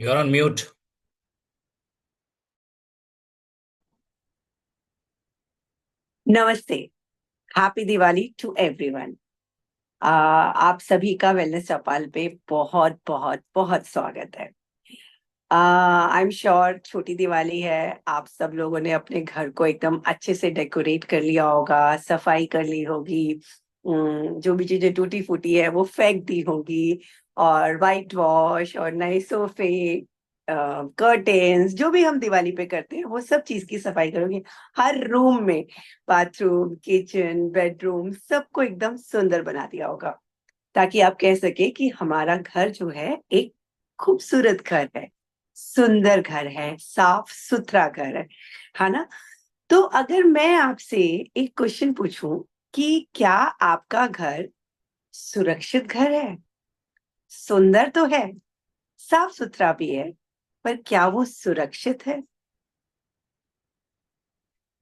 You're on mute. नमस्ते। Happy Diwali to everyone. आप सभी का वेलनेस चौपाल पे बहुत बहुत बहुत स्वागत है। आई एम श्योर छोटी दिवाली है। आप सब लोगों ने अपने घर को एकदम अच्छे से डेकोरेट कर लिया होगा, सफाई कर ली होगी। जो भी चीजें टूटी फूटी है वो फेंक दी होगी, और वाइट वॉश और नए सोफे, कर्टेन्स, जो भी हम दिवाली पे करते हैं वो सब चीज की सफाई करोगे। हर रूम में, बाथरूम, किचन, बेडरूम, सबको एकदम सुंदर बना दिया होगा, ताकि आप कह सके कि हमारा घर जो है एक खूबसूरत घर है, सुंदर घर है, साफ सुथरा घर है ना। तो अगर मैं आपसे एक क्वेश्चन पूछूं कि क्या आपका घर सुरक्षित घर है? सुंदर तो है, साफ सुथरा भी है, पर क्या वो सुरक्षित है?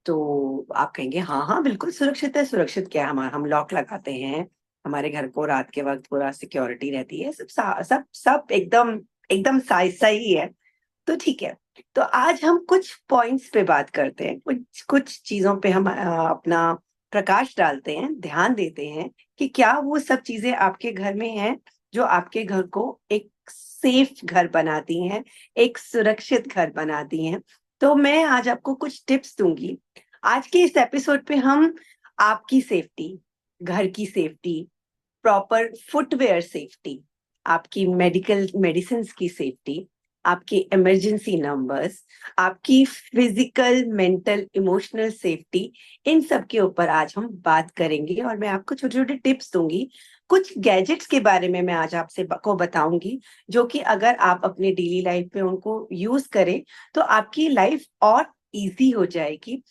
तो आप कहेंगे हाँ हाँ बिल्कुल सुरक्षित है। सुरक्षित क्या है? हम लॉक लगाते हैं, हमारे घर को रात के वक्त पूरा सिक्योरिटी रहती है, सब सब एकदम एकदम सही है। तो ठीक है। तो आज हम कुछ पॉइंट्स पे बात करते हैं, कुछ कुछ चीजों पे हम अपना प्रकाश डालते हैं, ध्यान देते हैं कि क्या वो सब चीजें आपके घर में हैं जो आपके घर को एक सेफ घर बनाती हैं, एक सुरक्षित घर बनाती हैं। तो मैं आज आपको कुछ टिप्स दूंगी। आज के इस एपिसोड पे हम आपकी सेफ्टी, घर की सेफ्टी, प्रॉपर फुटवेयर सेफ्टी, आपकी मेडिकल मेडिसिन की सेफ्टी, आपके इमरजेंसी नंबर्स, आपकी फिजिकल, मेंटल, इमोशनल सेफ्टी, इन सब के ऊपर आज हम बात करेंगे। और मैं आपको छोटे छोटे टिप्स दूंगी, कुछ गैजेट्स के बारे में मैं आज आपसे को बताऊंगी, जो कि अगर आप अपने डेली लाइफ में उनको यूज करें तो आपकी लाइफ और इजी हो जाएगी।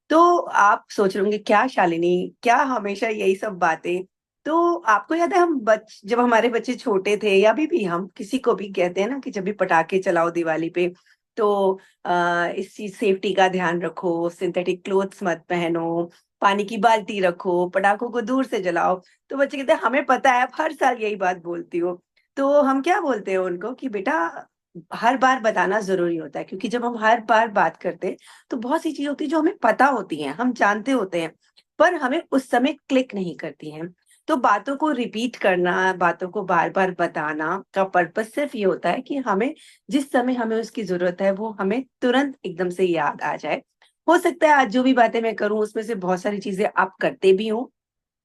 तो आप सोच रहे होंगे क्या शालिनी, क्या हमेशा यही सब बातें? तो आपको याद है हम जब हमारे बच्चे छोटे थे, या अभी भी हम किसी को भी कहते हैं ना कि जब भी पटाखे चलाओ दिवाली पे, तो इस चीज सेफ्टी का ध्यान रखो, सिंथेटिक क्लोथ्स मत पहनो, पानी की बाल्टी रखो, पटाखों को दूर से जलाओ। तो बच्चे कहते हैं हमें पता है, आप हर साल यही बात बोलती हो। तो हम क्या बोलते हैं उनको कि बेटा, हर बार बताना जरूरी होता है, क्योंकि जब हम हर बार बात करते हैं तो बहुत सी चीजें होती है जो हमें पता होती हैं, हम जानते होते हैं, पर हमें उस समय क्लिक नहीं करती हैं। तो बातों को रिपीट करना, बातों को बार बार बताना का पर्पस सिर्फ ये होता है कि हमें जिस समय हमें उसकी जरूरत है वो हमें तुरंत एकदम से याद आ जाए। हो सकता है आज जो भी बातें मैं करूं उसमें से बहुत सारी चीजें आप करते भी हो,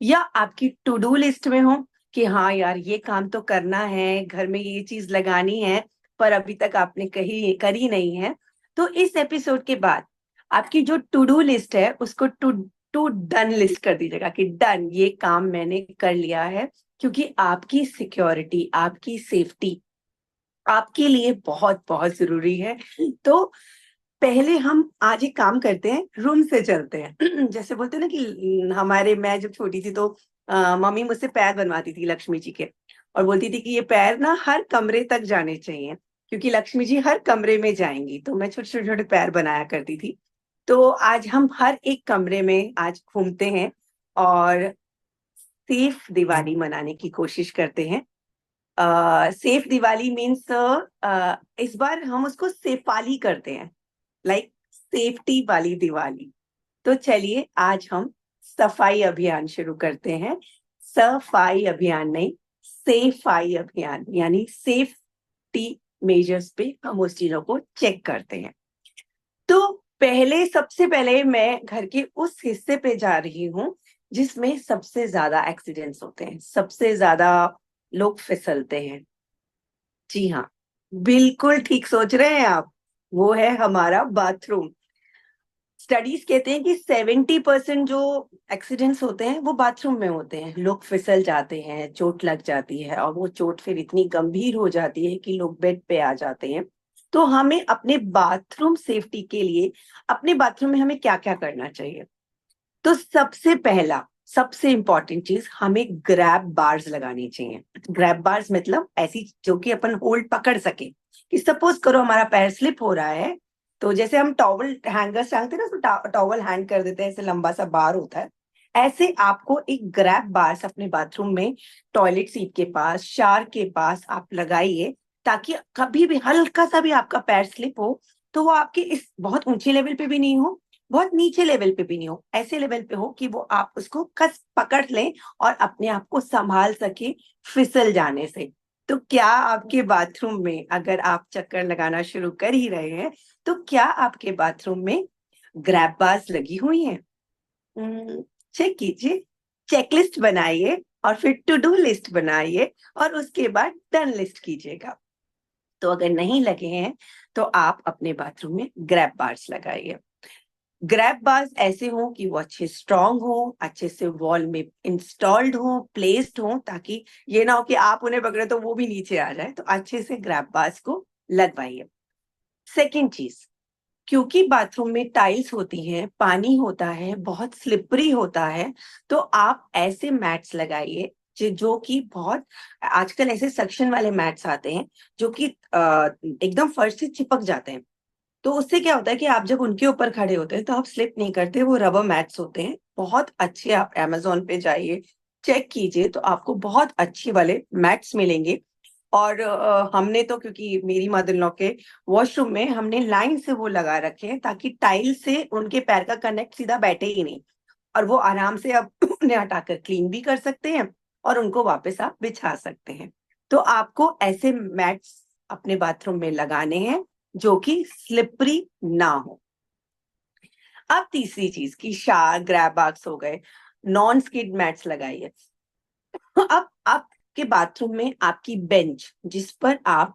या आपकी टू डू लिस्ट में हो कि हाँ यार ये काम तो करना है, घर में ये चीज लगानी है, पर अभी तक आपने कहीं करी नहीं है। तो इस एपिसोड के बाद आपकी जो टू डू लिस्ट है उसको टू टू डन लिस्ट कर दीजिएगा कि डन, ये काम मैंने कर लिया है, क्योंकि आपकी सिक्योरिटी, आपकी सेफ्टी आपके लिए बहुत बहुत जरूरी है। तो पहले हम आज एक काम करते हैं, रूम से चलते हैं। जैसे बोलते हैं ना कि हमारे, मैं जब छोटी थी तो मम्मी मुझसे पैर बनवाती थी लक्ष्मी जी के, और बोलती थी कि ये पैर ना हर कमरे तक जाने चाहिए, क्योंकि लक्ष्मी जी हर कमरे में जाएंगी। तो मैं छोटे छोटे छोटे पैर बनाया करती थी। तो आज हम हर एक कमरे में आज घूमते हैं और सेफ दिवाली मनाने की कोशिश करते हैं। सेफ दिवाली मीन्स इस बार हम उसको सेफाली करते हैं, लाइक सेफ्टी वाली दिवाली। तो चलिए आज हम सफाई अभियान शुरू करते हैं। सफाई अभियान नहीं, सेफाई अभियान, यानी सेफ्टी मेजर्स पे हम उस चीजों को चेक करते हैं। तो सबसे पहले मैं घर के उस हिस्से पे जा रही हूँ जिसमें सबसे ज्यादा एक्सीडेंट्स होते हैं, सबसे ज्यादा लोग फिसलते हैं। जी हाँ, बिल्कुल ठीक सोच रहे हैं आप। वो है हमारा बाथरूम। स्टडीज कहते हैं कि 70% जो एक्सीडेंट्स होते हैं वो बाथरूम में होते हैं। लोग फिसल जाते हैं, चोट लग जाती है, और वो चोट फिर इतनी गंभीर हो जाती है कि लोग बेड पे आ जाते हैं। तो हमें अपने बाथरूम सेफ्टी के लिए, अपने बाथरूम में हमें क्या क्या करना चाहिए? तो सबसे पहला, सबसे इंपॉर्टेंट चीज, हमें ग्रैब बार्स लगानी चाहिए। ग्रैब बार्स मतलब ऐसी जो कि अपन होल्ड पकड़ सके, कि सपोज करो हमारा पैर स्लिप हो रहा है, तो जैसे हम टॉवल हैंगर टांगते हैं ना, उसमें टॉवल हैंग कर देते हैं, ऐसे लंबा सा बार होता है। ऐसे आपको एक ग्रैब बार्स अपने बाथरूम में, टॉयलेट सीट के पास, शावर के पास आप लगाइए, ताकि कभी भी हल्का सा भी आपका पैर स्लिप हो तो वो आपके इस बहुत ऊंचे लेवल पे भी नहीं हो, बहुत नीचे लेवल पे भी नहीं हो, ऐसे लेवल पे हो कि वो आप उसको कस पकड़ लें और अपने आप को संभाल सके फिसल जाने से। तो क्या आपके बाथरूम में, अगर आप चक्कर लगाना शुरू कर ही रहे हैं, तो क्या आपके बाथरूम में ग्रैब बार्स लगी हुई हैं? चेक कीजिए, चेकलिस्ट बनाइए और फिर टू डू लिस्ट बनाइए और उसके बाद डन लिस्ट कीजिएगा। तो अगर नहीं लगे हैं तो आप अपने बाथरूम में ग्रैब बार्स लगाइए। ग्रैब बार्स ऐसे हो कि वो अच्छे स्ट्रांग हो, अच्छे से वॉल में इंस्टॉल्ड हो, प्लेस्ड हो, ताकि ये ना हो कि आप उन्हें पकड़े तो वो भी नीचे आ जाए। तो अच्छे से ग्रैब बार्स को लगवाइए। सेकेंड चीज, क्योंकि बाथरूम में टाइल्स होती हैं, पानी होता है, बहुत स्लिपरी होता है, तो आप ऐसे मैट्स लगाइए जो कि बहुत, आजकल ऐसे सक्शन वाले मैट्स आते हैं जो कि एकदम फर्श से चिपक जाते हैं। तो उससे क्या होता है कि आप जब उनके ऊपर खड़े होते हैं तो आप स्लिप नहीं करते, वो रबर मैट्स होते हैं, बहुत अच्छे। आप अमेजोन पे जाइए, चेक कीजिए, तो आपको बहुत अच्छे वाले मैट्स मिलेंगे। और हमने तो, क्योंकि मेरी मदर इन लॉ के वॉशरूम में हमने लाइन से वो लगा रखे हैं ताकि टाइल से उनके पैर का कनेक्ट सीधा बैठे ही नहीं, और वो आराम से अब उन्हें हटाकर क्लीन भी कर सकते हैं और उनको वापस आप बिछा सकते हैं। तो आपको ऐसे मैट्स अपने बाथरूम में लगाने हैं जो कि स्लिपरी ना हो। अब तीसरी चीज की शार ग्रैब बार्स हो गए, नॉन स्किड मैट्स लगाइए। अब आपके बाथरूम में आपकी बेंच जिस पर आप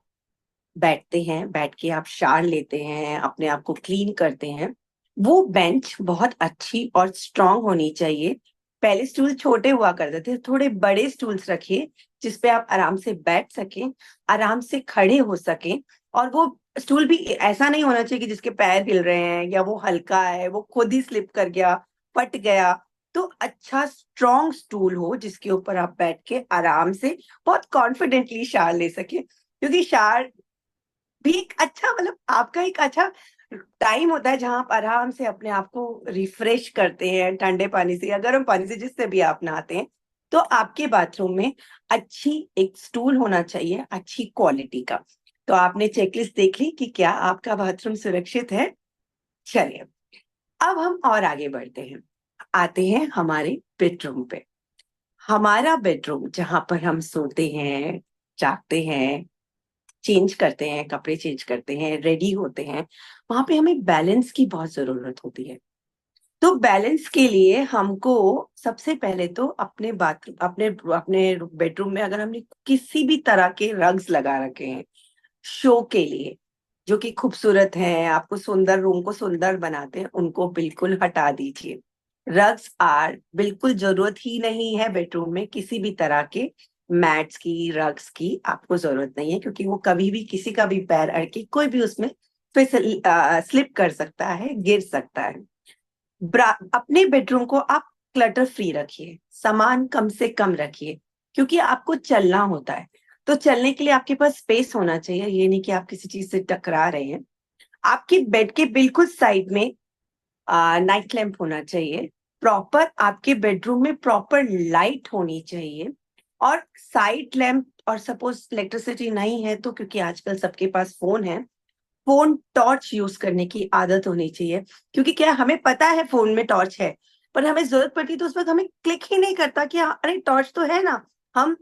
बैठते हैं, बैठ के आप शावर लेते हैं, अपने आप को क्लीन करते हैं, वो बेंच बहुत अच्छी और स्ट्रांग होनी चाहिए। पहले स्टूल छोटे हुआ करते थे, थोड़े बड़े स्टूल्स रखिए जिसपे आप आराम से बैठ सकें, आराम से खड़े हो सकें। और वो स्टूल भी ऐसा नहीं होना चाहिए कि जिसके पैर हिल रहे हैं या वो हल्का है, वो खुद ही स्लिप कर गया, फट गया। तो अच्छा स्ट्रांग स्टूल हो जिसके ऊपर आप बैठ के आराम से बहुत कॉन्फिडेंटली शावर ले सके, क्योंकि शावर भी एक अच्छा, मतलब आपका एक अच्छा टाइम होता है जहां आप आराम से अपने आप को रिफ्रेश करते हैं ठंडे पानी से या गर्म पानी से, जिससे भी आप नहाते हैं। तो आपके बाथरूम में अच्छी एक स्टूल होना चाहिए, अच्छी क्वालिटी का। तो आपने चेकलिस्ट देख ली कि क्या आपका बाथरूम सुरक्षित है। चलिए, अब हम और आगे बढ़ते हैं, आते हैं हमारे बेडरूम पे। हमारा बेडरूम जहां पर हम सोते हैं, जागते हैं, चेंज करते हैं, कपड़े चेंज करते हैं, रेडी होते हैं, वहां पे हमें बैलेंस की बहुत जरूरत होती है। तो बैलेंस के लिए हमको सबसे पहले तो अपने बाथरूम, अपने अपने बेडरूम में अगर हमने किसी भी तरह के रग्स लगा रखे हैं शो के लिए, जो कि खूबसूरत हैं, आपको सुंदर, रूम को सुंदर बनाते हैं, उनको बिल्कुल हटा दीजिए। रग्स आर बिल्कुल जरूरत ही नहीं है बेडरूम में, किसी भी तरह के मैट्स की, रग्स की आपको जरूरत नहीं है, क्योंकि वो कभी भी किसी का भी पैर अड़के कोई भी उसमें फिसल स्लिप कर सकता है, गिर सकता है। अपने बेडरूम को आप क्लटर फ्री रखिए, सामान कम से कम रखिए, क्योंकि आपको चलना होता है। तो चलने के लिए आपके पास स्पेस होना चाहिए, ये नहीं कि आप किसी चीज से टकरा रहे हैं। आपके बेड के बिल्कुल साइड में नाइट लैंप होना चाहिए। प्रॉपर आपके बेडरूम में प्रॉपर लाइट होनी चाहिए। और साइड लैंप, और सपोज इलेक्ट्रिसिटी नहीं है तो, क्योंकि आजकल सबके पास फोन है, फोन टॉर्च यूज करने की आदत होनी चाहिए। क्योंकि क्या, हमें पता है फोन में टॉर्च है, पर हमें जरूरत पड़ती तो उस वक्त हमें क्लिक ही नहीं करता कि अरे टॉर्च तो है ना। हम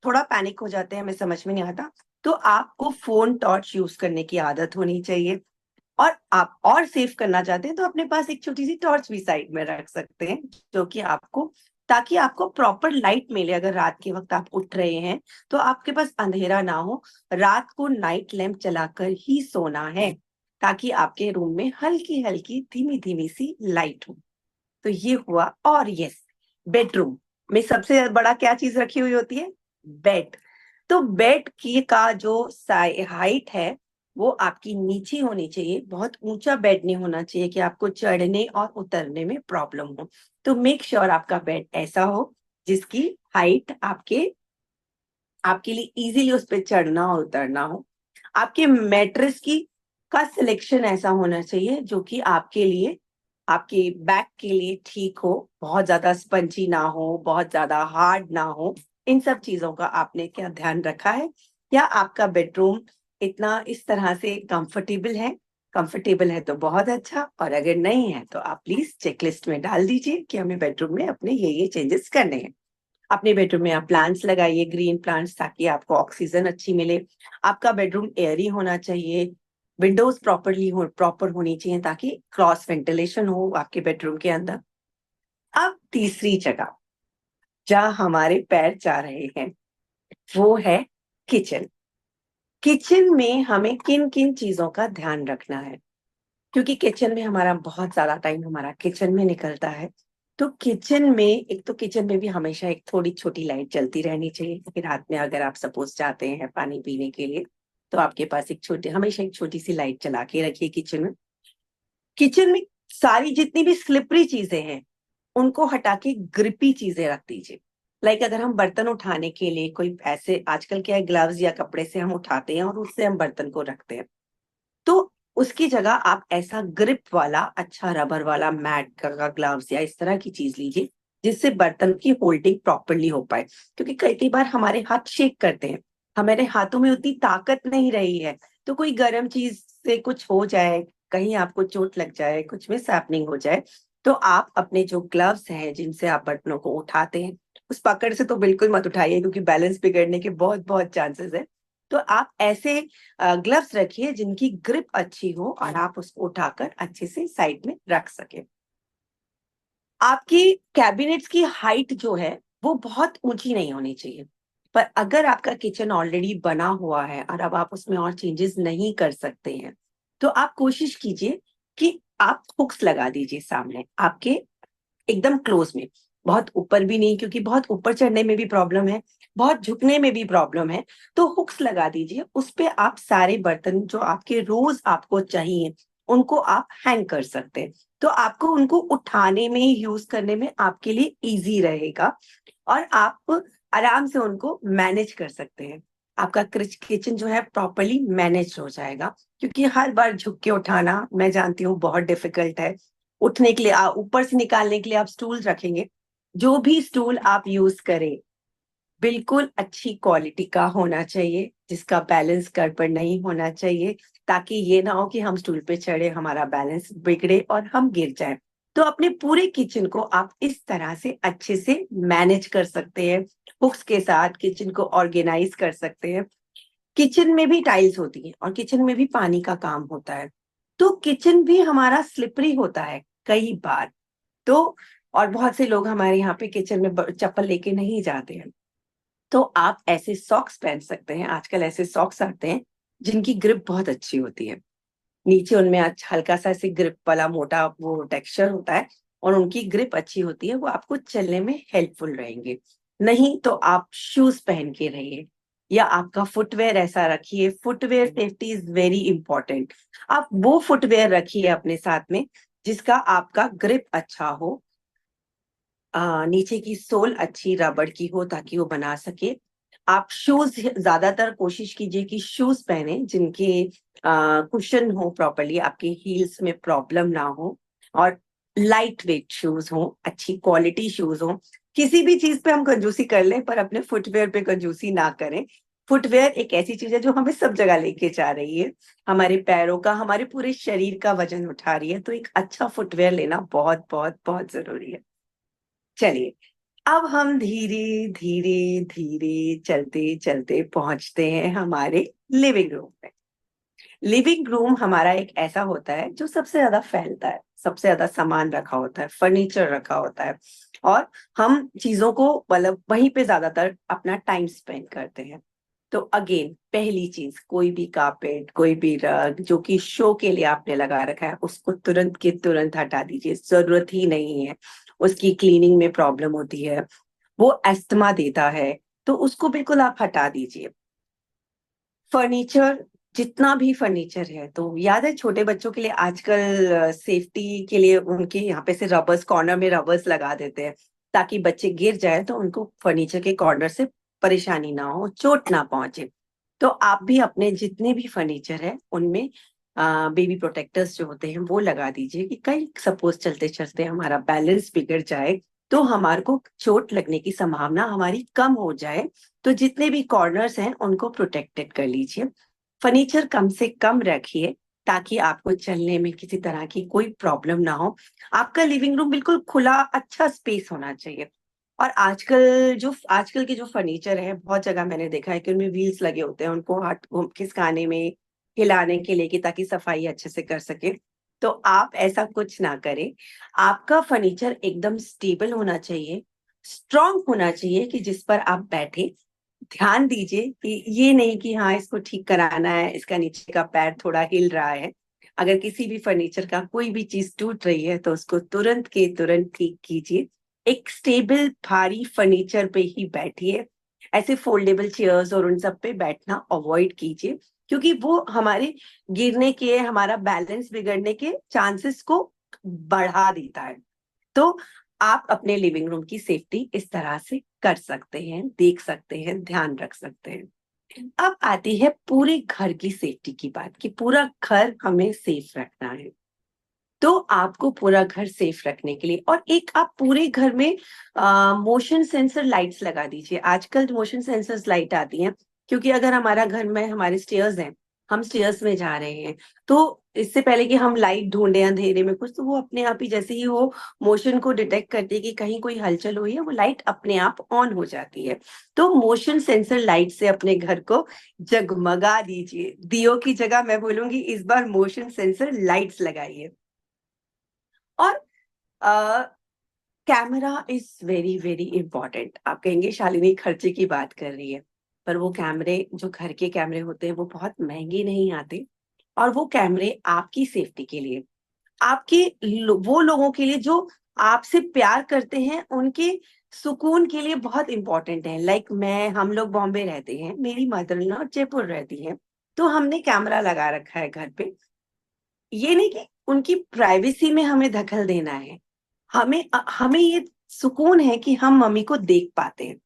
थोड़ा पैनिक हो जाते हैं, हमें समझ में नहीं आता। तो आपको फोन टॉर्च यूज करने की आदत होनी चाहिए। और आप और सेव करना चाहते हैं तो अपने पास एक छोटी सी टॉर्च भी साइड में रख सकते हैं, जो कि आपको, ताकि आपको प्रॉपर लाइट मिले। अगर रात के वक्त आप उठ रहे हैं तो आपके पास अंधेरा ना हो। रात को नाइट लैंप चलाकर ही सोना है, ताकि आपके रूम में हल्की हल्की धीमी धीमी सी लाइट हो। तो ये हुआ। और यस, बेडरूम में सबसे बड़ा क्या चीज रखी हुई होती है? बेड। तो बेड की का जो हाइट है वो आपकी नीचे होनी चाहिए, बहुत ऊंचा बेड नहीं होना चाहिए कि आपको चढ़ने और उतरने में प्रॉब्लम हो। तो मेक श्योर आपका बेड ऐसा हो जिसकी हाइट आपके लिए इजीली उस पर चढ़ना और उतरना हो। आपके मैट्रेस की का सिलेक्शन ऐसा होना चाहिए जो कि आपके लिए, आपके बैक के लिए ठीक हो, बहुत ज्यादा स्पंजी ना हो, बहुत ज्यादा हार्ड ना हो। इन सब चीजों का आपने क्या ध्यान रखा है? क्या आपका बेडरूम इतना इस तरह से कंफर्टेबल है तो बहुत अच्छा, और अगर नहीं है तो आप प्लीज चेकलिस्ट में डाल दीजिए कि हमें बेडरूम में अपने ये चेंजेस करने हैं। अपने बेडरूम में आप प्लांट्स लगाइए, ग्रीन प्लांट्स, ताकि आपको ऑक्सीजन अच्छी मिले। आपका बेडरूम एयरी होना चाहिए, विंडोज प्रॉपर होनी चाहिए ताकि क्रॉस वेंटिलेशन हो आपके बेडरूम के अंदर। अब तीसरी जगह जहाँ हमारे पैर जा रहे हैं वो है किचन। किचन में हमें किन किन चीजों का ध्यान रखना है, क्योंकि किचन में हमारा बहुत ज्यादा टाइम हमारा किचन में निकलता है। तो किचन में, एक तो किचन में भी हमेशा एक थोड़ी छोटी लाइट जलती रहनी चाहिए, क्योंकि रात में अगर आप सपोज जाते हैं पानी पीने के लिए तो आपके पास हमेशा एक छोटी सी लाइट जला के रखिए किचन में। किचन में सारी जितनी भी स्लिपरी चीजें हैं उनको हटा के ग्रिपी चीजें रख दीजिए। लाइक अगर हम बर्तन उठाने के लिए कोई ऐसे, आजकल क्या है, ग्लव्स या कपड़े से हम उठाते हैं और उससे हम बर्तन को रखते हैं, तो उसकी जगह आप ऐसा ग्रिप वाला अच्छा रबर वाला मैट का ग्लव्स या इस तरह की चीज लीजिए जिससे बर्तन की होल्डिंग प्रॉपरली हो पाए। क्योंकि कई कई बार हमारे हाथ शेक करते हैं, हमारे हाथों में उतनी ताकत नहीं रही है, तो कोई गर्म चीज से कुछ हो जाए, कहीं आपको चोट लग जाए, कुछ मिस हैपनिंग हो जाए, तो आप अपने जो ग्लव्स हैं जिनसे आप बर्तनों को उठाते हैं, उस पकड़ से तो बिल्कुल मत उठाइए, क्योंकि बैलेंस बिगड़ने के बहुत बहुत चांसेस है। तो आप ऐसे ग्लव्स रखिए जिनकी ग्रिप अच्छी हो और आप उसको उठाकर अच्छे से साइड में रख सके। आपकी कैबिनेट्स की हाइट जो है वो बहुत ऊंची नहीं होनी चाहिए, पर अगर आपका किचन ऑलरेडी बना हुआ है और अब आप उसमें और चेंजेस नहीं कर सकते हैं, तो आप कोशिश कीजिए कि आप हुक्स लगा दीजिए सामने आपके, एकदम क्लोज में। बहुत ऊपर भी नहीं, क्योंकि बहुत ऊपर चढ़ने में भी प्रॉब्लम है, बहुत झुकने में भी प्रॉब्लम है। तो हुक्स लगा दीजिए, उस पे आप सारे बर्तन जो आपके रोज आपको चाहिए उनको आप हैंग कर सकते हैं। तो आपको उनको उठाने में, यूज करने में आपके लिए इजी रहेगा, और आप आराम से उनको मैनेज कर सकते हैं। आपका किचन जो है प्रॉपरली मैनेज हो जाएगा, क्योंकि हर बार झुक के उठाना मैं जानती हूँ बहुत डिफिकल्ट है। उठने के लिए, ऊपर से निकालने के लिए आप स्टूल रखेंगे, जो भी स्टूल आप यूज करें बिल्कुल अच्छी क्वालिटी का होना चाहिए, जिसका बैलेंस गड़बड़ नहीं होना चाहिए, ताकि ये ना हो कि हम स्टूल पे चढ़े, हमारा बैलेंस बिगड़े और हम गिर जाएं। तो अपने पूरे किचन को आप इस तरह से अच्छे से मैनेज कर सकते हैं, हुक्स के साथ किचन को ऑर्गेनाइज कर सकते हैं। किचन में भी टाइल्स होती है और किचन में भी पानी का काम होता है, तो किचन भी हमारा स्लिपरी होता है कई बार। तो और बहुत से लोग हमारे यहाँ पे किचन में चप्पल लेके नहीं जाते हैं, तो आप ऐसे सॉक्स पहन सकते हैं। आजकल ऐसे सॉक्स आते हैं जिनकी ग्रिप बहुत अच्छी होती है, नीचे उनमें अच्छा हल्का सा ऐसे ग्रिप वाला मोटा वो टेक्सचर होता है, और उनकी ग्रिप अच्छी होती है, वो आपको चलने में हेल्पफुल रहेंगे। नहीं तो आप शूज पहन के रहिए, या आपका फुटवेयर ऐसा रखिए। Footwear safety is very important. आप वो फुटवेयर रखिए अपने साथ में जिसका आपका ग्रिप अच्छा हो, नीचे की सोल अच्छी रबड़ की हो ताकि वो बना सके। आप शूज ज्यादातर कोशिश कीजिए कि शूज पहने जिनके कुशन हो प्रॉपरली, आपके हील्स में प्रॉब्लम ना हो, और लाइट वेट शूज हो, अच्छी क्वालिटी शूज हो। किसी भी चीज पे हम कंजूसी कर लें पर अपने फुटवेयर पे कंजूसी ना करें। फुटवेयर एक ऐसी चीज है जो हमें सब जगह लेके जा रही है, हमारे पैरों का, हमारे पूरे शरीर का वजन उठा रही है, तो एक अच्छा फुटवेयर लेना बहुत बहुत बहुत जरूरी है। चलिए, अब हम धीरे धीरे धीरे चलते चलते पहुंचते हैं हमारे लिविंग रूम में। लिविंग रूम हमारा एक ऐसा होता है जो सबसे ज्यादा फैलता है, सबसे ज्यादा सामान रखा होता है, फर्नीचर रखा होता है, और हम चीजों को मतलब वहीं पे ज्यादातर अपना टाइम स्पेंड करते हैं। तो अगेन पहली चीज, कोई भी कारपेट, कोई भी रग जो कि शो के लिए आपने लगा रखा है, उसको तुरंत के तुरंत हटा दीजिए, जरूरत ही नहीं है। उसकी क्लीनिंग में प्रॉब्लम होती है, वो एस्थमा देता है, तो उसको बिल्कुल आप हटा दीजिए। फर्नीचर, जितना भी फर्नीचर है, तो याद है छोटे बच्चों के लिए आजकल सेफ्टी के लिए उनके यहाँ पे से रबर्स, कॉर्नर में रबर्स लगा देते हैं ताकि बच्चे गिर जाए तो उनको फर्नीचर के कॉर्नर से परेशानी ना हो, चोट ना पहुंचे। तो आप भी अपने जितने भी फर्नीचर है उनमें बेबी प्रोटेक्टर्स जो होते हैं वो लगा दीजिए, कि कहीं सपोज चलते चलते हमारा बैलेंस बिगड़ जाए तो हमारे को चोट लगने की संभावना हमारी कम हो जाए। तो जितने भी कॉर्नर्स हैं उनको प्रोटेक्टेड कर लीजिए। फर्नीचर कम से कम रखिए ताकि आपको चलने में किसी तरह की कोई प्रॉब्लम ना हो। आपका लिविंग रूम बिल्कुल खुला अच्छा स्पेस होना चाहिए। और आजकल के जो फर्नीचर है, बहुत जगह मैंने देखा है कि उनमें व्हील्स लगे होते हैं, उनको हाथ खिसकाने में, हिलाने के लिए कि ताकि सफाई अच्छे से कर सके। तो आप ऐसा कुछ ना करें। आपका फर्नीचर एकदम स्टेबल होना चाहिए, स्ट्रांग होना चाहिए कि जिस पर आप बैठे। ध्यान दीजिए कि ये नहीं कि हाँ इसको ठीक कराना है, इसका नीचे का पैर थोड़ा हिल रहा है। अगर किसी भी फर्नीचर का कोई भी चीज टूट रही है तो उसको तुरंत के तुरंत ठीक कीजिए। एक स्टेबल भारी फर्नीचर पे ही बैठिए। ऐसे फोल्डेबल चेयर्स और उन सब पे बैठना अवॉइड कीजिए, क्योंकि वो हमारे गिरने के, हमारा बैलेंस बिगड़ने के चांसेस को बढ़ा देता है। तो आप अपने लिविंग रूम की सेफ्टी इस तरह से कर सकते हैं, देख सकते हैं, ध्यान रख सकते हैं। अब आती है पूरे घर की सेफ्टी की बात कि पूरा घर हमें सेफ रखना है। तो आपको पूरा घर सेफ रखने के लिए और एक आप पूरे घर में मोशन सेंसर लाइट्स लगा दीजिए। आजकल मोशन सेंसर्स लाइट आती हैं, क्योंकि अगर हमारा घर में हमारे स्टेयर्स हैं, हम स्टेयर्स में जा रहे हैं, तो इससे पहले कि हम लाइट ढूंढे अंधेरे में कुछ, तो वो अपने आप ही जैसे ही वो मोशन को डिटेक्ट करती है कि कहीं कोई हलचल हुई है, वो लाइट अपने आप ऑन हो जाती है। तो मोशन सेंसर लाइट से अपने घर को जगमगा दीजिए। दियो की जगह मैं बोलूंगी इस बार मोशन सेंसर लाइट्स लगाइए। और camera is very very important. आप कहेंगे शालिनी खर्चे की बात कर रही है, पर वो कैमरे, जो घर के कैमरे होते हैं, वो बहुत महंगे नहीं आते। और वो कैमरे आपकी सेफ्टी के लिए, वो लोगों के लिए जो आपसे प्यार करते हैं, उनके सुकून के लिए बहुत इंपॉर्टेंट है। लाइक हम लोग बॉम्बे रहते हैं, मेरी मदर इन लॉ जयपुर रहती है, तो हमने कैमरा लगा रखा है घर पे। ये नहीं कि उनकी प्राइवेसी में हमें दखल देना है, हमें ये सुकून है कि हम मम्मी को देख पाते हैं।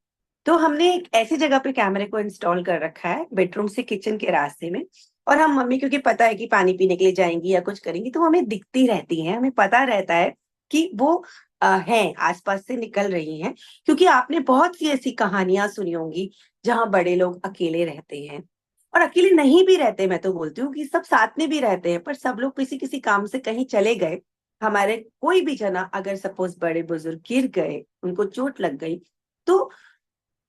तो हमने एक ऐसी जगह पे कैमरे को इंस्टॉल कर रखा है, बेडरूम से किचन के रास्ते में। और हम मम्मी, क्योंकि पता है कि पानी पीने के लिए जाएंगी या कुछ करेंगी, तो हमें दिखती रहती हैं, हमें पता रहता है कि वो हैं, आसपास से निकल रही हैं। क्योंकि आपने बहुत सी ऐसी कहानियां सुनी होंगी जहां बड़े लोग अकेले रहते हैं, और अकेले नहीं भी रहते। मैं तो बोलती हूँ कि सब साथ में भी रहते हैं, पर सब लोग किसी किसी काम से कहीं चले गए। हमारे कोई भी जना अगर सपोज बड़े बुजुर्ग गिर गए, उनको चोट लग गई, तो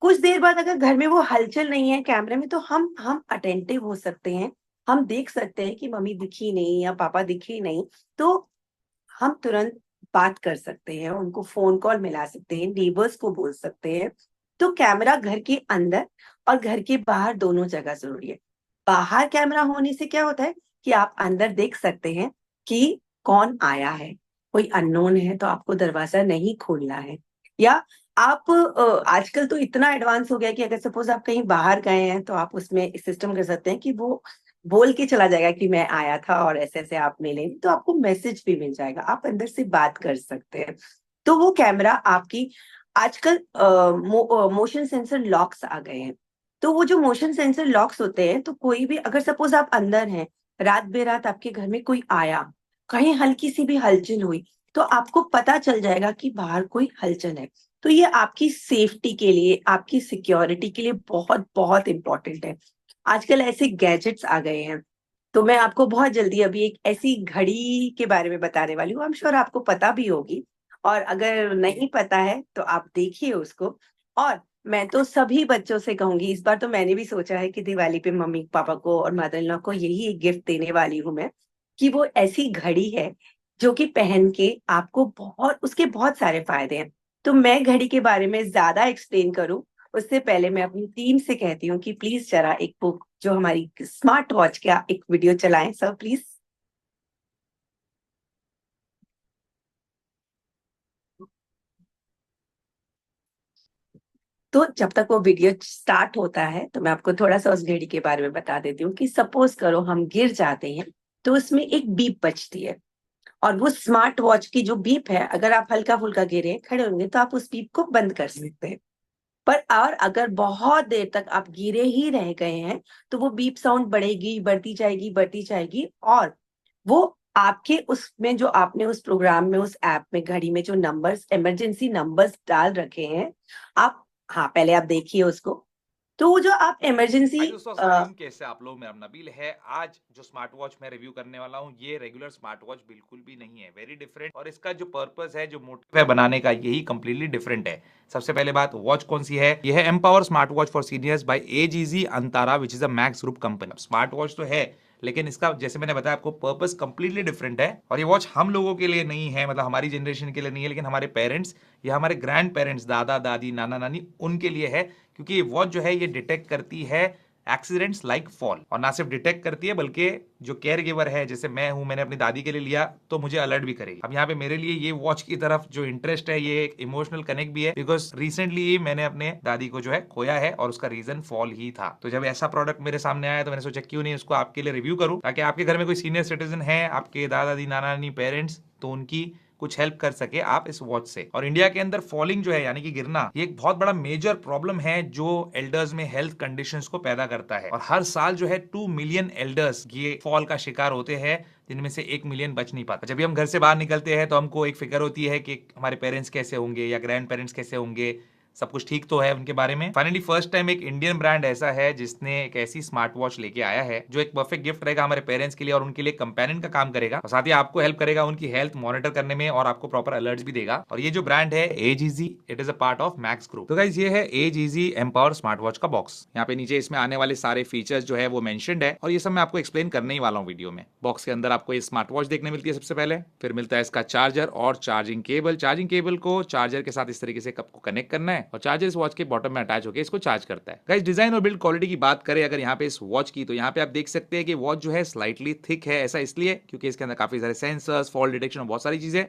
कुछ देर बाद अगर घर में वो हलचल नहीं है कैमरे में, तो हम अटेंटिव हो सकते हैं। हम देख सकते हैं कि मम्मी दिखी नहीं या पापा दिखे नहीं, तो हम तुरंत बात कर सकते हैं, उनको फोन कॉल मिला सकते हैं, नेबर्स को बोल सकते हैं। तो कैमरा घर के अंदर और घर के बाहर दोनों जगह जरूरी है। बाहर कैमरा होने से क्या होता है कि आप अंदर देख सकते हैं कि कौन आया है। कोई अननोन है तो आपको दरवाजा नहीं खोलना है। या आप आजकल तो इतना एडवांस हो गया कि अगर सपोज आप कहीं बाहर गए हैं, तो आप उसमें सिस्टम कर सकते हैं कि वो बोल के चला जाएगा कि मैं आया था और ऐसे ऐसे आप मिले, तो आपको मैसेज भी मिल जाएगा, आप अंदर से बात कर सकते हैं। तो वो कैमरा आपकी, आजकल मोशन सेंसर लॉक्स आ गए हैं। तो वो जो मोशन सेंसर लॉक्स होते हैं, तो कोई भी अगर सपोज आप अंदर हैं, रात बेरात आपके घर में कोई आया, कहीं हल्की सी भी हलचल हुई, तो आपको पता चल जाएगा कि बाहर कोई हलचल है। तो ये आपकी सेफ्टी के लिए, आपकी सिक्योरिटी के लिए बहुत बहुत इंपॉर्टेंट है। आजकल ऐसे गैजेट्स आ गए हैं। तो मैं आपको बहुत जल्दी अभी एक ऐसी घड़ी के बारे में बताने वाली हूँ, आई एम श्योर आपको पता भी होगी। और अगर नहीं पता है तो आप देखिए उसको। और मैं तो सभी बच्चों से कहूंगी, इस बार तो मैंने भी सोचा है कि दिवाली पे मम्मी पापा को और मदर इन लॉ को यही एक गिफ्ट देने वाली हूँ मैं, कि वो ऐसी घड़ी है जो कि पहन के आपको बहुत, उसके बहुत सारे फायदे हैं। तो मैं घड़ी के बारे में ज्यादा एक्सप्लेन करूं उससे पहले मैं अपनी टीम से कहती हूँ कि प्लीज जरा एक बुक, जो हमारी स्मार्ट वॉच का एक वीडियो चलाएं सर प्लीज। तो जब तक वो वीडियो स्टार्ट होता है, तो मैं आपको थोड़ा सा उस घड़ी के बारे में बता देती हूँ कि सपोज करो हम गिर जाते हैं, तो उसमें एक बीप बजती है। और वो स्मार्ट वॉच की जो बीप है, अगर आप हल्का फुल्का गिरे खड़े होंगे, तो आप उस बीप को बंद कर सकते हैं। पर और अगर बहुत देर तक आप गिरे ही रह गए हैं, तो वो बीप साउंड बढ़ेगी, बढ़ती जाएगी, बढ़ती जाएगी, और वो आपके उसमें जो आपने उस प्रोग्राम में, उस ऐप में, घड़ी में जो नंबर्स, इमरजेंसी नंबर्स डाल रखे हैं, आप, हाँ पहले आप देखिए उसको। तो वो जो आप इमरजेंसी, हाय दोस्तों, अस्सलाम वालेकुम। कैसे आप लोग? मेरा नाम नबील है। आज जो स्मार्ट वॉच मैं रिव्यू करने वाला हूँ, ये रेगुलर स्मार्ट वॉच बिल्कुल भी नहीं है, वेरी डिफरेंट। और इसका जो पर्पस है, जो मोटिव है बनाने का, यही कंप्लीटली डिफरेंट है। सबसे पहले बात, वॉच कौन सी है? यह है empower smart watch for seniors by age easy Antara, which is a Max group company. Smart watch तो है, लेकिन इसका जैसे मैंने बताया आपको, पर्पस कंप्लीटली डिफरेंट है। और ये वॉच हम लोगों के लिए नहीं है, मतलब हमारी जनरेशन के लिए नहीं है, लेकिन हमारे पेरेंट्स या हमारे ग्रैंड पेरेंट्स, दादा दादी, नाना नानी, उनके लिए है। क्योंकि ये वॉच जो है, ये डिटेक्ट करती है एक्सीडेंट्स लाइक फॉल। और ना सिर्फ डिटेक्ट करती है, बल्कि जो केयर गिवर है, जैसे मैं हूं, मैंने अपनी दादी के लिए लिया, तो मुझे अलर्ट भी करेगी। अब यहाँ पे मेरे लिए ये वॉच की तरफ जो इंटरेस्ट है, ये एक इमोशनल कनेक्ट भी है, बिकॉज रिसेंटली मैंने अपने दादी को जो है खोया है, और उसका रीजन फॉल ही था। तो जब ऐसा प्रोडक्ट मेरे सामने आया, तो मैंने सोचा क्यों नहीं उसको आपके लिए रिव्यू करूं, ताकि आपके घर में कोई सीनियर सिटीजन है, आपके दादा दादी, नाना नानी, पेरेंट्स, तो उनकी कुछ हेल्प कर सके आप इस वॉच से। और इंडिया के अंदर फॉलिंग जो है, यानी कि गिरना, ये एक बहुत बड़ा मेजर प्रॉब्लम है, जो एल्डर्स में हेल्थ कंडीशंस को पैदा करता है। और हर साल जो है 2 मिलियन एल्डर्स ये फॉल का शिकार होते हैं, जिनमें से 1 मिलियन बच नहीं पाता। जब भी हम घर से बाहर निकलते हैं, तो हमको एक फिक्र होती है कि हमारे पेरेंट्स कैसे होंगे या ग्रैंड पेरेंट्स कैसे होंगे, सब कुछ ठीक तो है उनके बारे में। फाइनली फर्स्ट टाइम एक इंडियन ब्रांड ऐसा है जिसने एक ऐसी स्मार्ट वॉच लेके आया है, जो एक परफेक्ट गिफ्ट रहेगा हमारे पेरेंट्स के लिए, और उनके लिए कंपेनियन का काम करेगा, और साथ ही आपको हेल्प करेगा उनकी हेल्थ मॉनिटर करने में, और आपको प्रॉपर अलर्ट्स भी देगा। और ये जो ब्रांड है age easy, it is a part of Max group. तो गाइस, ये है age easy empower smart watch का बॉक्स। यहाँ पे नीचे इसमें आने वाले सारे फीचर्स जो है वो मेंशन्ड है, और ये सब मैं आपको एक्सप्लेन करने ही वाला हूँ वीडियो में। बॉक्स के अंदर आपको ये स्मार्ट वॉच देखने मिलती है सबसे पहले, फिर मिलता है इसका चार्जर और चार्जिंग केबल। चार्जिंग केबल को चार्जर के साथ इस तरीके से कप को कनेक्ट करना है, और चार्जर इस वॉच के बॉटम में अटैच होकर इसको चार्ज करता है। गाइस, डिजाइन और बिल्ड क्वालिटी की बात करें अगर यहाँ पे इस वॉच की, तो यहाँ पे आप देख सकते हैं कि वॉच जो है स्लाइटली थिक है। ऐसा इसलिए क्योंकि इसके अंदर काफी सारे सेंसर्स, फॉल डिटेक्शन और बहुत सारी चीजें।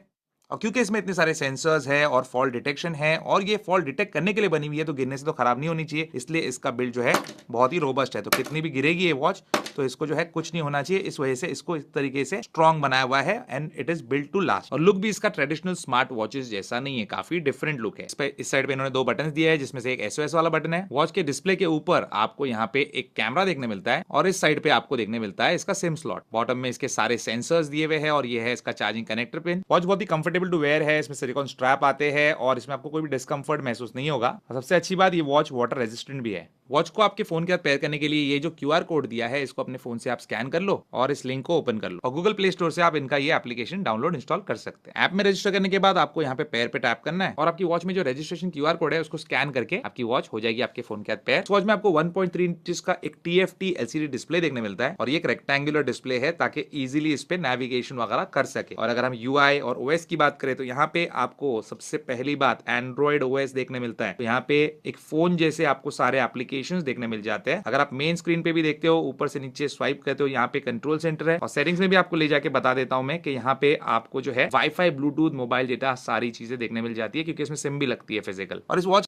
और क्योंकि इसमें इतने सारे सेंसर्स है और फॉल डिटेक्शन है, और ये फॉल डिटेक्ट करने के लिए बनी हुई है, तो गिरने से तो खराब नहीं होनी चाहिए, इसलिए इसका बिल्ड जो है बहुत ही रोबस्ट है। तो कितनी भी गिरेगी ये वॉच, तो इसको जो है कुछ नहीं होना चाहिए। इस वजह से इसको इस तरीके से स्ट्रॉन्ग बनाया हुआ है, and it is build to last. और लुक भी इसका ट्रेडिशनल स्मार्ट वॉचेस जैसा नहीं है, काफी डिफरेंट लुक है। इस साइड पे इन्होंने 2 बटन दिया है, जिसमें से एक एसओएस वाला बटन है। वॉच के डिस्प्ले के ऊपर आपको यहाँ पे एक कैमरा देखने मिलता है, और इस साइड पे आपको देखने मिलता है इसका सिम स्लॉट। बॉटम में इसके सारे सेंसर्स दिए हुए हैं, और ये है इसका चार्जिंग कनेक्टर पिन। वॉच बहुत ही कंफर्टेबल टू वेयर है, इसमें सिलिकॉन स्ट्रैप आते हैं, और इसमें आपको कोई भी डिस्कंफर्ट महसूस नहीं होगा। और सबसे अच्छी बात, ये वॉच वाटर रेजिस्टेंट भी है। वॉच को आपके फोन के साथ पेयर करने के लिए ये जो क्यूआर कोड दिया है, इसको अपने फोन से आप स्कैन कर लो, और इस लिंक को ओपन कर लो, और गूगल प्ले स्टोर से आप इनका ये एप्लीकेशन डाउनलोड इंस्टॉल कर सकते हैं। ऐप में रजिस्टर करने के बाद आपको यहाँ पे पेयर पे टैप करना है, और आपकी वॉच में जो रजिस्ट्रेशन क्यूआर कोड है, उसको स्कैन करके आपकी वॉच हो जाएगी आपके फोन के साथ पेयर। वॉच में आपको 1.3 इंच का एक TFT LCD डिस्प्ले देखने मिलता है, और ये एक रेक्टेंगुलर डिस्प्ले है, ताकि इजीली इस पे नेविगेशन वगैरह कर सके। और अगर हम UI और OS की बात करें, तो यहाँ पे आपको सबसे पहली बात एंड्रॉइड OS देखने मिलता है। तो यहाँ पे एक फोन जैसे आपको सारे एप्लीकेशंस देखने मिल जाते हैं। अगर आप मेन स्क्रीन पे भी देखते हो, ऊपर से नीचे स्वाइप करते हो, यहाँ पे कंट्रोल सेंटर है, और सेटिंग्स में भी आपको ले जाके बता देता हूं मैं कि यहाँ पे आपको जो है वाईफाई, ब्लूटूथ, मोबाइल डेटा, सारी चीजें देखने मिल जाती है, क्योंकि इसमें सिम भी लगती है फिजिकल। और इस वॉच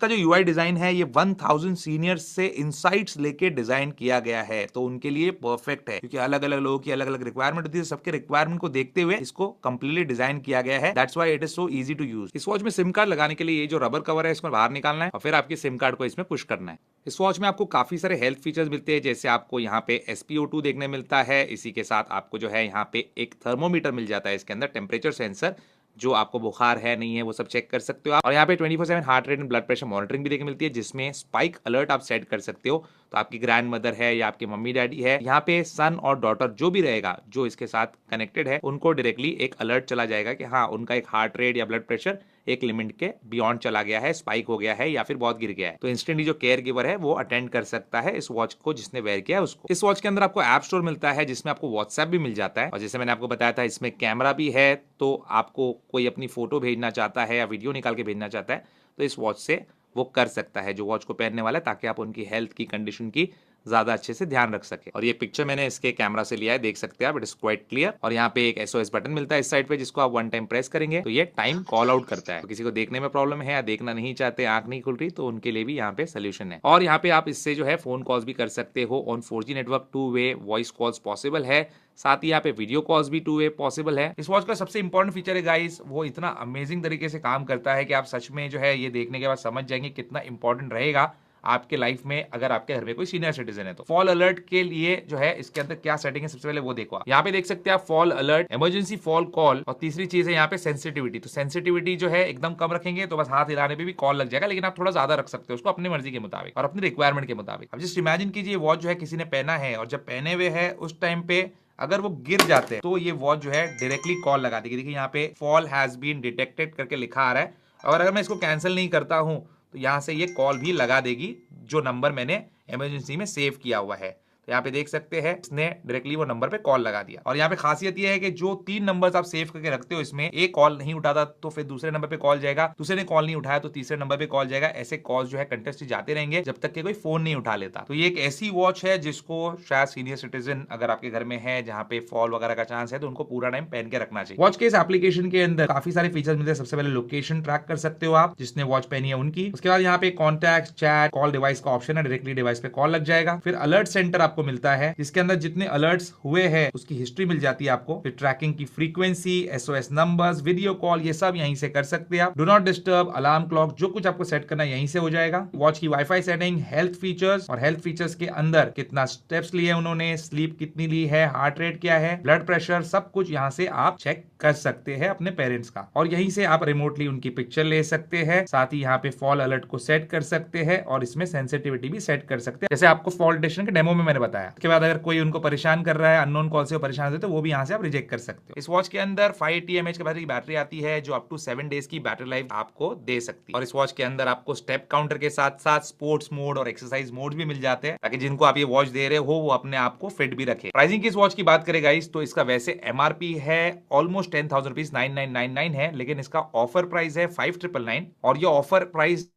का जो यूआई डिजाइन है, ये 1000 सीनियर्स से इनसाइट्स लेके डिजाइन किया गया है, तो उनके लिए परफेक्ट है, क्योंकि अलग अलग लोगों की अलग अलग रिक्वायरमेंट होती है। सबके रिक्वायरमेंट को देखते हुए इसको कंप्लीटली डिजाइन किया गया है। That's why it is so easy to use. इस वॉच में सिम कार्ड लगाने के लिए ये जो रबर कवर है, इसको बाहर निकालना है, और फिर आपके सिम कार्ड को इसमें पुश करना है। इस वॉच में आपको काफी सारे हेल्थ फीचर्स मिलते हैं, जैसे आपको यहाँ पे SpO2 देखने मिलता है। इसी के साथ आपको जो है यहाँ पे एक थर्मोमीटर मिल जाता है, इसके अंदर टेम्परेचर सेंसर, जो आपको बुखार है नहीं है वो सब चेक कर सकते हो आप। और यहाँ पे 24/7 heart rate and blood pressure monitoring भी देखने मिलती है, जिसमें स्पाइक अलर्ट आप सेट कर सकते हो। तो आपकी ग्रैंड मदर है या आपकी मम्मी डैडी है, यहाँ पे सन और डॉटर जो भी रहेगा, जो इसके साथ कनेक्टेड है, उनको डायरेक्टली एक अलर्ट चला जाएगा कि हाँ, उनका एक हार्ट रेट या ब्लड प्रेशर एक लिमिट के बियॉन्ड चला गया है, स्पाइक हो गया है, या फिर बहुत गिर गया है। तो इंस्टेंटली जो केयर गिवर है वो अटेंड कर सकता है इस वॉच को, जिसने वेयर किया है उसको। इस वॉच के अंदर आपको ऐप स्टोर मिलता है, जिसमें आपको व्हाट्सएप भी मिल जाता है, और जैसे मैंने आपको बताया था, इसमें कैमरा भी है। तो आपको कोई अपनी फोटो भेजना चाहता है या वीडियो निकाल के भेजना चाहता है, तो इस वॉच से वो कर सकता है, जो वॉच को पहनने वाला है, ताकि आप उनकी हेल्थ की कंडीशन की ज्यादा अच्छे से ध्यान रख सके। और ये पिक्चर मैंने इसके कैमरा से लिया है, देख सकते हैं आप, इट इज क्वाइट क्लियर। और यहाँ पे एक SOS बटन मिलता है इस साइड पे, जिसको आप 1 टाइम प्रेस करेंगे तो ये टाइम कॉल आउट करता है। तो किसी को देखने में प्रॉब्लम है या देखना नहीं चाहते, आंख नहीं खुल रही, तो उनके लिए भी यहाँ पे सोल्यूशन है। और यहाँ पे आप इससे जो है फोन कॉल्स भी कर सकते हो on 4G network, 2 way voice calls possible है, साथ ही यहाँ पे वीडियो कॉल्स भी 2 वे पॉसिबल है। इस वॉच का सबसे इंपॉर्टेंट फीचर है गाइस, वो इतना अमेजिंग तरीके से काम करता है कि आप सच में जो है ये देखने के बाद समझ जाएंगे कितना इंपॉर्टेंट रहेगा आपके लाइफ में, अगर आपके घर में कोई सीनियर सिटीजन है तो। फॉल अलर्ट के लिए जो है इसके अंदर क्या सेटिंग है, सबसे पहले वो देखो। यहाँ पे देख सकते हैं आप fall alert, emergency fall call, और तीसरी चीज है यहाँ पे सेंसिटिविटी। तो सेंसिटिविटी जो है एकदम कम रखेंगे तो बस हाथ हिलाने पे भी कॉल लग जाएगा, लेकिन आप थोड़ा ज्यादा रख सकते हो उसको अपनी मर्जी के मुताबिक और अपनी रिक्वायरमेंट के मुताबिक। अब जस्ट इमेजिन कीजिए वॉच जो है किसी ने पहना है, और जब पहने हुए है उस टाइम पे अगर वो गिर जाते हैं तो ये वॉच जो है डायरेक्टली कॉल लगा देगी। देखिए यहाँ पे फॉल हैज बीन डिटेक्टेड करके लिखा आ रहा है, और अगर मैं इसको कैंसिल नहीं करता हूं तो यहाँ से ये कॉल भी लगा देगी जो नंबर मैंने इमरजेंसी में सेव किया हुआ है। तो यहाँ पे देख सकते हैं इसने डायरेक्टली वो नंबर पे कॉल लगा दिया। और यहाँ पे खासियत ये है कि जो 3 नंबर्स आप सेव करके रखते हो, इसमें एक कॉल नहीं उठाता तो फिर दूसरे नंबर पे कॉल जाएगा, दूसरे ने कॉल नहीं उठाया तो तीसरे नंबर पे कॉल जाएगा। ऐसे कॉल जो है कंटिन्यूअसली जाते रहेंगे जब तक कि कोई फोन नहीं उठा लेता। तो ये एक ऐसी वॉच है जिसको शायद सीनियर सिटीजन अगर आपके घर में है जहाँ पे फॉल वगैरह का चांस है तो उनको पूरा टाइम पहन के रखना चाहिए। वॉच के इस एप्लीकेशन के अंदर काफी सारे फीचर्स मिलते हैं। सबसे पहले लोकेशन ट्रैक कर सकते हो आप, जिसने वॉच पहनी है उनकी। उसके बाद यहाँ पे कॉन्टैक्ट, चैट, कॉल डिवाइस का ऑप्शन है, डायरेक्टली डिवाइस पे कॉल लग जाएगा। फिर अलर्ट सेंटर आपको मिलता है जिसके अंदर जितने अलर्ट्स हुए हैं उसकी हिस्ट्री मिल जाती है आपको। फिर ट्रैकिंग की frequency, SOS numbers, video call, ये सब यहीं से कर सकते हैं आप। Do not disturb, alarm clock, जो कुछ आपको सेट करना है यहीं से हो जाएगा। वॉच की वाईफाई सेटिंग, हेल्थ फीचर्स, और हेल्थ फीचर्स के अंदर कितना स्टेप्स लिए उन्होंने, स्लीप कितनी ली है, हार्ट रेट क्या है, ब्लड प्रेशर, सब कुछ यहाँ से आप चेक कर सकते हैं अपने पेरेंट्स का। और यहीं से आप रिमोटली उनकी पिक्चर ले सकते हैं। साथ ही यहाँ पे फॉल अलर्ट को सेट कर सकते हैं और इसमें सेंसिटिविटी भी सेट कर सकते हैं, जैसे आपको फॉल डिटेक्शन के डेमो में मैंने बताया। उसके बाद अगर कोई उनको परेशान कर रहा है, अननोन कॉल से वो परेशान होते तो वो भी यहाँ से आप रिजेक्ट कर सकते हो। इस वॉच के अंदर 580 mAh की बैटरी आती है जो अप टू 7 डेज की बैटरी लाइफ आपको दे सकती है। और इस वॉच के अंदर आपको स्टेप काउंटर के साथ साथ स्पोर्ट्स मोड और एक्सरसाइज मोड भी मिल जाते हैं, ताकि जिनको आप ये वॉच दे रहे हो वो अपने आप को फिट भी रखे। प्राइसिंग की इस वॉच की बात करें गाइस तो इसका वैसे एमआरपी है ऑलमोस्ट 10,000 रुपीज, 9999 है, लेकिन इसका ऑफर प्राइस है 5,999। और ये ऑफर प्राइस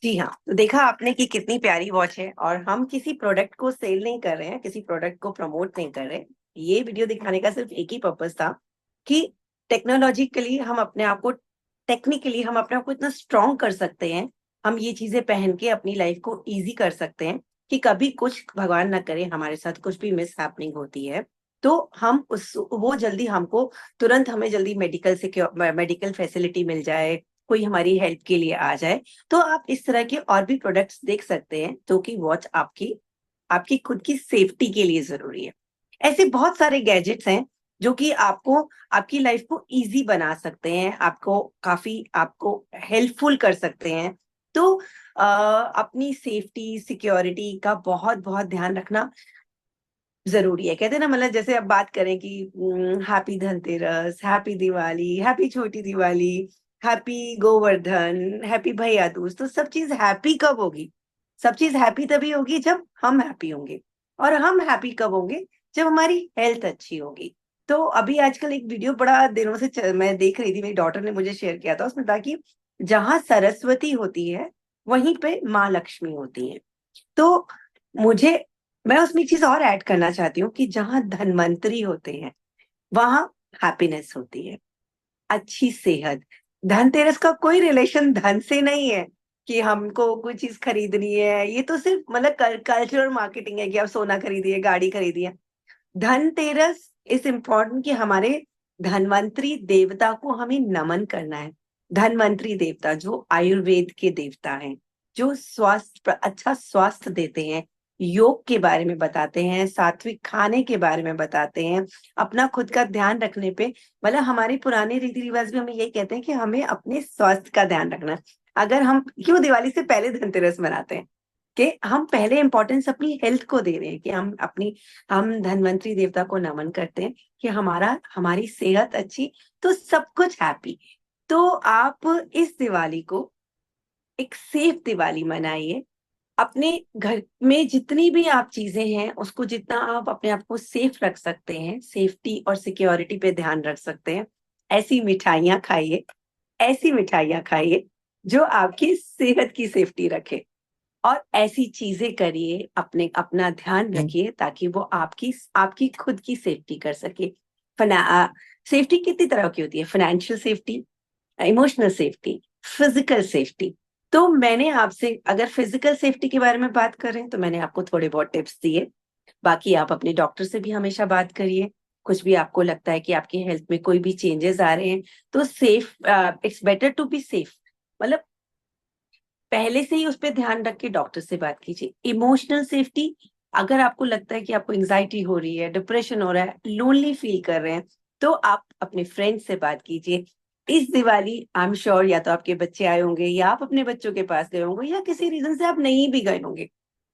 जी हाँ, तो देखा आपने कि कितनी प्यारी वॉच है। और हम किसी प्रोडक्ट को सेल नहीं कर रहे हैं, किसी प्रोडक्ट को प्रमोट नहीं कर रहे। ये वीडियो दिखाने का सिर्फ एक ही पर्पस था कि टेक्नोलॉजिकली हम अपने आप को, टेक्निकली हम अपने आप को इतना स्ट्रॉन्ग कर सकते हैं। हम ये चीजें पहन के अपनी लाइफ को इजी कर सकते हैं कि कभी कुछ भगवान ना करे हमारे साथ कुछ भी मिस हैपनिंग होती है तो हम उस वो जल्दी हमको तुरंत हमें जल्दी मेडिकल फैसिलिटी मिल जाए, कोई हमारी हेल्प के लिए आ जाए। तो आप इस तरह के और भी प्रोडक्ट्स देख सकते हैं जो कि वॉच आपकी आपकी खुद की सेफ्टी के लिए जरूरी है। ऐसे बहुत सारे गैजेट्स हैं जो कि आपको आपकी लाइफ को इजी बना सकते हैं, आपको हेल्पफुल कर सकते हैं। तो अपनी सेफ्टी सिक्योरिटी का बहुत बहुत ध्यान रखना जरूरी है। कहते हैं ना, मतलब जैसे अब बात करें कि happy Dhanteras, happy Diwali, happy छोटी दिवाली, हैप्पी गोवर्धन, हैप्पी भैया दूज। तो सब चीज हैप्पी कब होगी? सब चीज हैप्पी तभी होगी जब हम हैप्पी होंगे। और हम हैप्पी कब होंगे? जब हमारी हेल्थ अच्छी होगी। तो अभी आजकल एक वीडियो बड़ा दिनों से मैं देख रही थी, मेरी डॉटर ने मुझे शेयर किया था। उसमें था कि जहां सरस्वती होती है वहीं पे माँ लक्ष्मी होती है। तो मुझे मैं उसमें एक चीज और ऐड करना चाहती हूँ कि जहां धनवंतरी होते हैं वहां हैप्पीनेस होती है, अच्छी सेहत। धनतेरस का कोई रिलेशन धन से नहीं है कि हमको कोई चीज खरीदनी है। ये तो सिर्फ मतलब कल्चरल मार्केटिंग है कि आप सोना खरीदिए, गाड़ी खरीदिए। धनतेरस इज इम्पोर्टेंट कि हमारे धनवंतरी देवता को हमें नमन करना है। धनवंतरी देवता जो आयुर्वेद के देवता हैं, जो अच्छा स्वास्थ्य देते हैं, योग के बारे में बताते हैं, सात्विक खाने के बारे में बताते हैं, अपना खुद का ध्यान रखने पे। मतलब हमारे पुराने रीति रिवाज भी हमें यही कहते हैं कि हमें अपने स्वास्थ्य का ध्यान रखना है। अगर हम क्यों दिवाली से पहले धनतेरस मनाते हैं कि हम पहले इंपॉर्टेंस अपनी हेल्थ को दे रहे हैं, कि हम धनवंतरी देवता को नमन करते हैं कि हमारी सेहत अच्छी तो सब कुछ हैप्पी। तो आप इस दिवाली को एक सेफ दिवाली मनाइए। अपने घर में जितनी भी आप चीजें हैं उसको जितना आप अपने आप को सेफ रख सकते हैं, सेफ्टी और सिक्योरिटी पे ध्यान रख सकते हैं, ऐसी मिठाइयाँ खाइए। ऐसी मिठाइयाँ खाइए जो आपकी सेहत की सेफ्टी रखे। और ऐसी चीजें करिए, अपना ध्यान रखिए ताकि वो आपकी आपकी खुद की सेफ्टी कर सके। सेफ्टी कितनी तरह की होती है? Financial safety, emotional safety, physical safety. तो मैंने आपसे, अगर फिजिकल सेफ्टी के बारे में बात करें तो मैंने आपको थोड़े बहुत टिप्स दिए। बाकी आप अपने डॉक्टर से भी हमेशा बात करिए। कुछ भी आपको लगता है कि आपकी हेल्थ में कोई भी चेंजेस आ रहे हैं, तो safe, it's better to be safe. मतलब पहले से ही उस पर ध्यान रख के डॉक्टर से बात कीजिए। इमोशनल सेफ्टी, अगर आपको लगता है कि आपको एंजाइटी हो रही है, डिप्रेशन हो रहा है, लोनली फील कर रहे हैं, तो आप अपने फ्रेंड से बात कीजिए। इस दिवाली आई एम श्योर या तो आपके बच्चे आए होंगे, या आप अपने बच्चों के पास गए होंगे, या किसी रीजन से आप नहीं भी गए होंगे,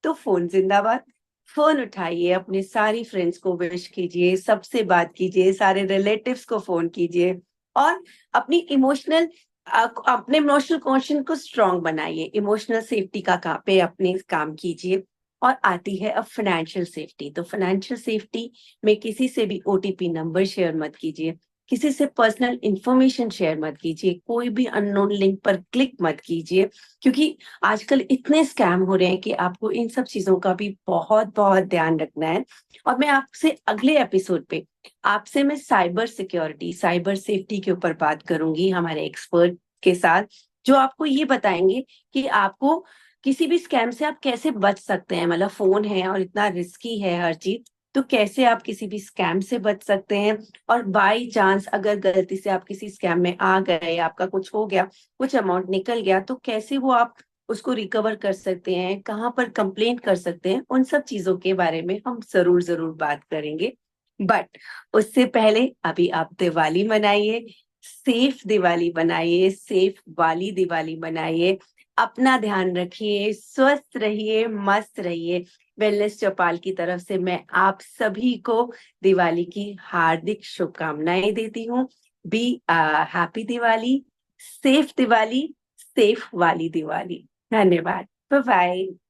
तो फोन जिंदाबाद। फोन उठाइए, अपने सारी फ्रेंड्स को विश कीजिए, सबसे बात कीजिए, सारे रिलेटिव्स को फोन कीजिए, और अपनी इमोशनल अपने इमोशनल क्वेश्चन को स्ट्रांग बनाइए। इमोशनल सेफ्टी का पे अपने काम कीजिए। और आती है अब फाइनेंशियल सेफ्टी। तो फाइनेंशियल सेफ्टी में किसी से भी ओटीपी नंबर शेयर मत कीजिए, किसी से पर्सनल इंफॉर्मेशन शेयर मत कीजिए, कोई भी अननोन लिंक पर क्लिक मत कीजिए, क्योंकि आजकल इतने स्कैम हो रहे हैं कि आपको इन सब चीजों का भी बहुत बहुत ध्यान रखना है। और मैं आपसे अगले एपिसोड पे आपसे मैं साइबर सिक्योरिटी, साइबर सेफ्टी के ऊपर बात करूंगी हमारे एक्सपर्ट के साथ, जो आपको ये बताएंगे कि आपको किसी भी स्कैम से आप कैसे बच सकते हैं। मतलब फोन है और इतना रिस्की है हर चीज, तो कैसे आप किसी भी स्कैम से बच सकते हैं। और बाई चांस अगर गलती से आप किसी स्कैम में आ गए, आपका कुछ हो गया, कुछ अमाउंट निकल गया, तो कैसे वो आप उसको रिकवर कर सकते हैं, कहाँ पर कंप्लेंट कर सकते हैं, उन सब चीजों के बारे में हम जरूर जरूर बात करेंगे। बट उससे पहले अभी आप दिवाली मनाइए, सेफ दिवाली बनाइए, सेफ वाली दिवाली बनाइए। अपना ध्यान रखिए, स्वस्थ रहिए, मस्त रहिए। वेलनेस चौपाल की तरफ से मैं आप सभी को दिवाली की हार्दिक शुभकामनाएं देती हूँ। Be happy Diwali, safe Diwali, safe वाली दिवाली। धन्यवाद। Bye bye.